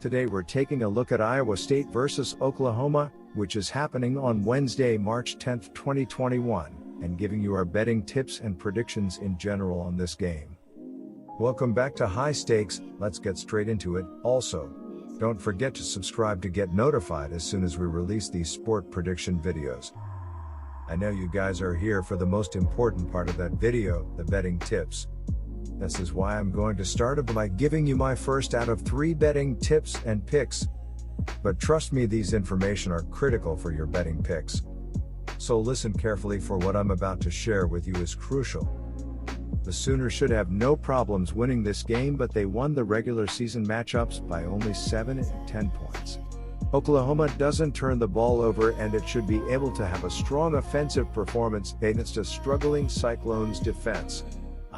Today we're taking a look at Iowa State versus Oklahoma, which is happening on Wednesday, March 10, 2021, and giving you our betting tips and predictions in general on this game. Welcome back to High Stakes. Let's get straight into it. Also, don't forget to subscribe to get notified as soon as we release these sport prediction videos. I know you guys are here for the most important part of that video, the betting tips. This is why I'm going to start by giving you my first out of 3 betting tips and picks. But trust me, these information are critical for your betting picks. So listen carefully, for what I'm about to share with you is crucial. The Sooners should have no problems winning this game, but they won the regular season matchups by only 7 and 10 points. Oklahoma doesn't turn the ball over, and it should be able to have a strong offensive performance against a struggling Cyclones defense.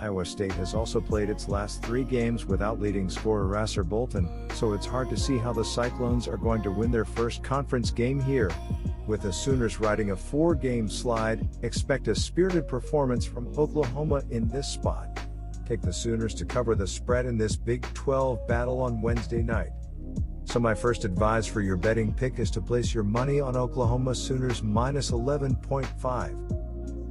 Iowa State has also played its last 3 games without leading scorer Rasser Bolton, so it's hard to see how the Cyclones are going to win their first conference game here. With the Sooners riding a 4-game slide, expect a spirited performance from Oklahoma in this spot. Take the Sooners to cover the spread in this Big 12 battle on Wednesday night. So my first advice for your betting pick is to place your money on Oklahoma Sooners minus 11.5.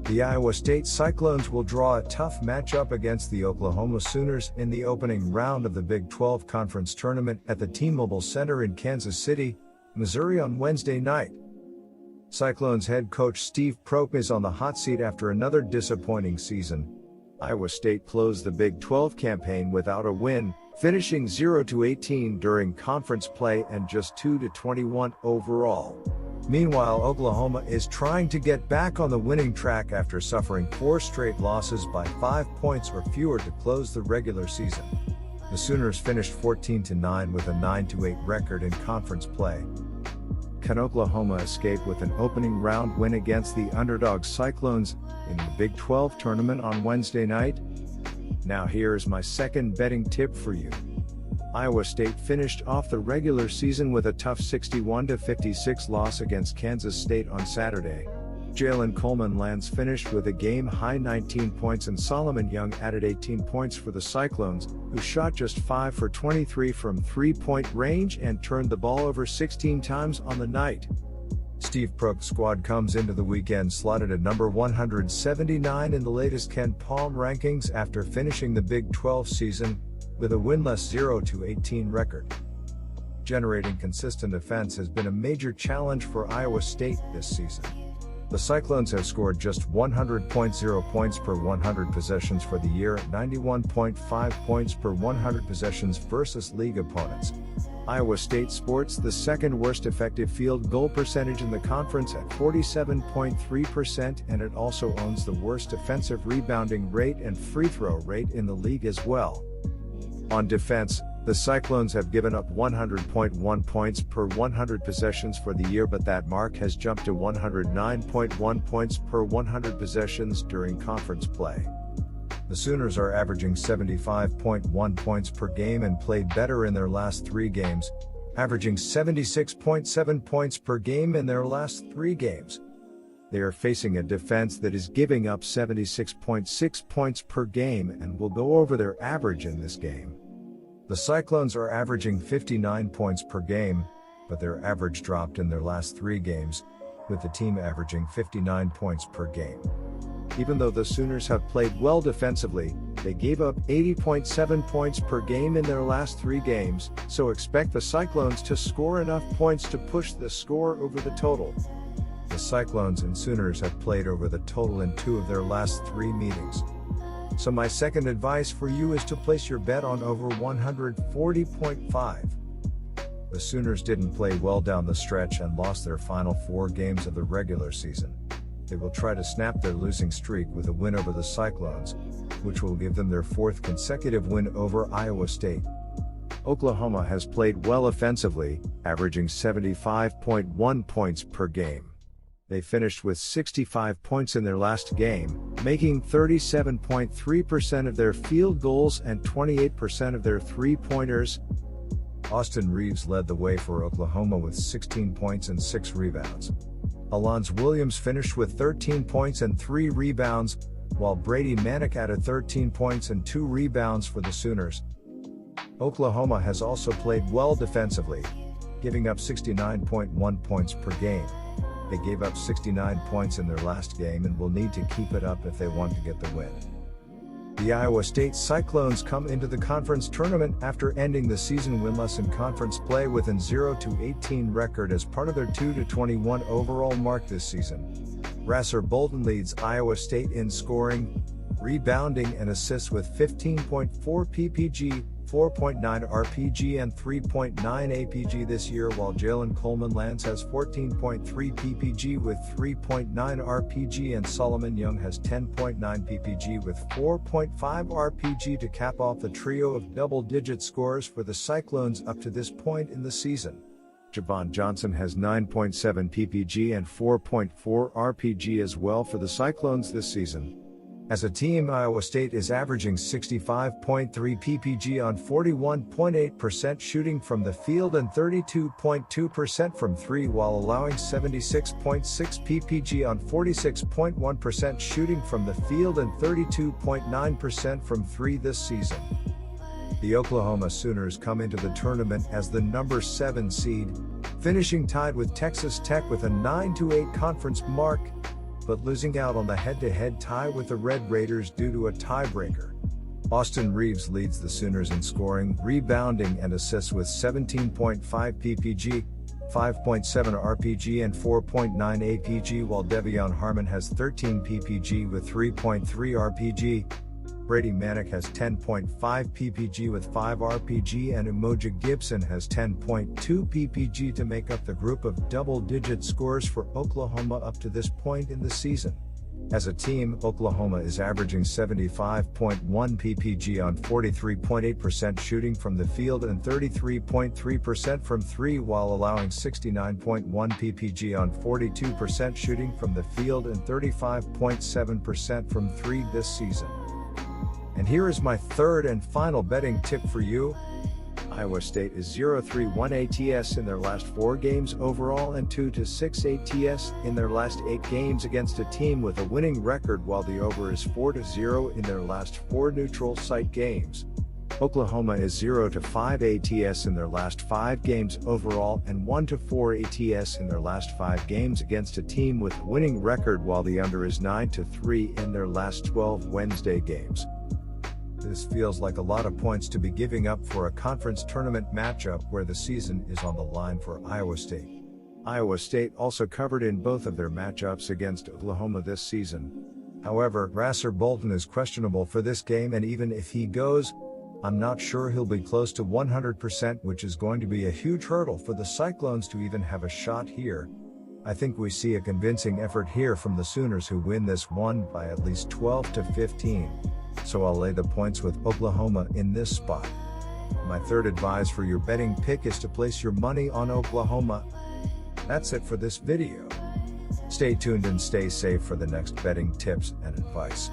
The Iowa State Cyclones will draw a tough matchup against the Oklahoma Sooners in the opening round of the Big 12 Conference Tournament at the T-Mobile Center in Kansas City, Missouri on Wednesday night. Cyclones head coach Steve Proke is on the hot seat after another disappointing season. Iowa State closed the Big 12 campaign without a win, finishing 0-18 during conference play and just 2-21 overall. Meanwhile, Oklahoma is trying to get back on the winning track after suffering 4 straight losses by 5 points or fewer to close the regular season. The Sooners finished 14-9 with a 9-8 record in conference play. Can Oklahoma escape with an opening round win against the underdog Cyclones in the Big 12 tournament on Wednesday night? Now here is my second betting tip for you. Iowa State finished off the regular season with a tough 61-56 loss against Kansas State on Saturday. Jalen Coleman-Lands finished with a game-high 19 points, and Solomon Young added 18 points for the Cyclones, who shot just 5 for 23 from three-point range and turned the ball over 16 times on the night. Steve Proke's squad comes into the weekend slotted at number 179 in the latest Ken Palm rankings after finishing the Big 12 season with a winless 0-18 record. Generating consistent offense has been a major challenge for Iowa State this season. The Cyclones have scored just 100.0 points per 100 possessions for the year at 91.5 points per 100 possessions versus league opponents. Iowa State sports the second worst effective field goal percentage in the conference at 47.3%, and it also owns the worst offensive rebounding rate and free throw rate in the league as well. On defense, the Cyclones have given up 100.1 points per 100 possessions for the year, but that mark has jumped to 109.1 points per 100 possessions during conference play. The Sooners are averaging 75.1 points per game and played better in their last 3 games, averaging 76.7 points per game in their last 3 games. They are facing a defense that is giving up 76.6 points per game and will go over their average in this game. The Cyclones are averaging 59 points per game, but their average dropped in their last 3 games, with the team averaging 59 points per game. Even though the Sooners have played well defensively, they gave up 80.7 points per game in their last 3 games, so expect the Cyclones to score enough points to push the score over the total. The Cyclones and Sooners have played over the total in 2 of their last 3 meetings. So my second advice for you is to place your bet on over 140.5. The Sooners didn't play well down the stretch and lost their final 4 games of the regular season. They will try to snap their losing streak with a win over the Cyclones, which will give them their 4th consecutive win over Iowa State. Oklahoma has played well offensively, averaging 75.1 points per game. They finished with 65 points in their last game, making 37.3% of their field goals and 28% of their three-pointers. Austin Reeves led the way for Oklahoma with 16 points and 6 rebounds. Alonzo Williams finished with 13 points and 3 rebounds, while Brady Manick added 13 points and 2 rebounds for the Sooners. Oklahoma has also played well defensively, giving up 69.1 points per game. They gave up 69 points in their last game and will need to keep it up if they want to get the win. The Iowa State Cyclones come into the conference tournament after ending the season winless in conference play with an 0-18 record as part of their 2-21 overall mark this season. Rasser Bolton leads Iowa State in scoring, rebounding and assists with 15.4 ppg, 4.9 RPG and 3.9 APG this year, while Jalen Coleman-Lance has 14.3 ppg with 3.9 RPG and Solomon Young has 10.9 ppg with 4.5 RPG to cap off the trio of double-digit scores for the Cyclones up to this point in the season. Javon Johnson has 9.7 ppg and 4.4 RPG as well for the Cyclones this season. As a team, Iowa State is averaging 65.3 ppg on 41.8% shooting from the field and 32.2% from three, while allowing 76.6 ppg on 46.1% shooting from the field and 32.9% from three this season. The Oklahoma Sooners come into the tournament as the number 7 seed, finishing tied with Texas Tech with a 9-8 conference mark, but losing out on the head-to-head tie with the Red Raiders due to a tiebreaker. Austin Reeves leads the Sooners in scoring, rebounding and assists with 17.5 ppg, 5.7 RPG and 4.9 APG, while Devion Harmon has 13 ppg with 3.3 RPG. Brady Manick has 10.5 ppg with 5 RPG and Umoja Gibson has 10.2 ppg to make up the group of double-digit scores for Oklahoma up to this point in the season. As a team, Oklahoma is averaging 75.1 ppg on 43.8% shooting from the field and 33.3% from three, while allowing 69.1 ppg on 42% shooting from the field and 35.7% from three this season. And here is my third and final betting tip for you. Iowa State is 0-3-1 ATS in their last 4 games overall and 2-6 ATS in their last 8 games against a team with a winning record, while the over is 4-0 in their last 4 neutral site games. Oklahoma is 0-5 ATS in their last 5 games overall and 1-4 ATS in their last 5 games against a team with a winning record, while the under is 9-3 in their last 12 Wednesday games. This feels like a lot of points to be giving up for a conference tournament matchup where the season is on the line for Iowa State. Iowa State also covered in both of their matchups against Oklahoma this season. However, Rasser Bolton is questionable for this game, and even if he goes, I'm not sure he'll be close to 100%, which is going to be a huge hurdle for the Cyclones to even have a shot here. I think we see a convincing effort here from the Sooners, who win this one by at least 12-15. So I'll lay the points with Oklahoma in this spot. My third advice for your betting pick is to place your money on Oklahoma. That's it for this video. Stay tuned and stay safe for the next betting tips and advice.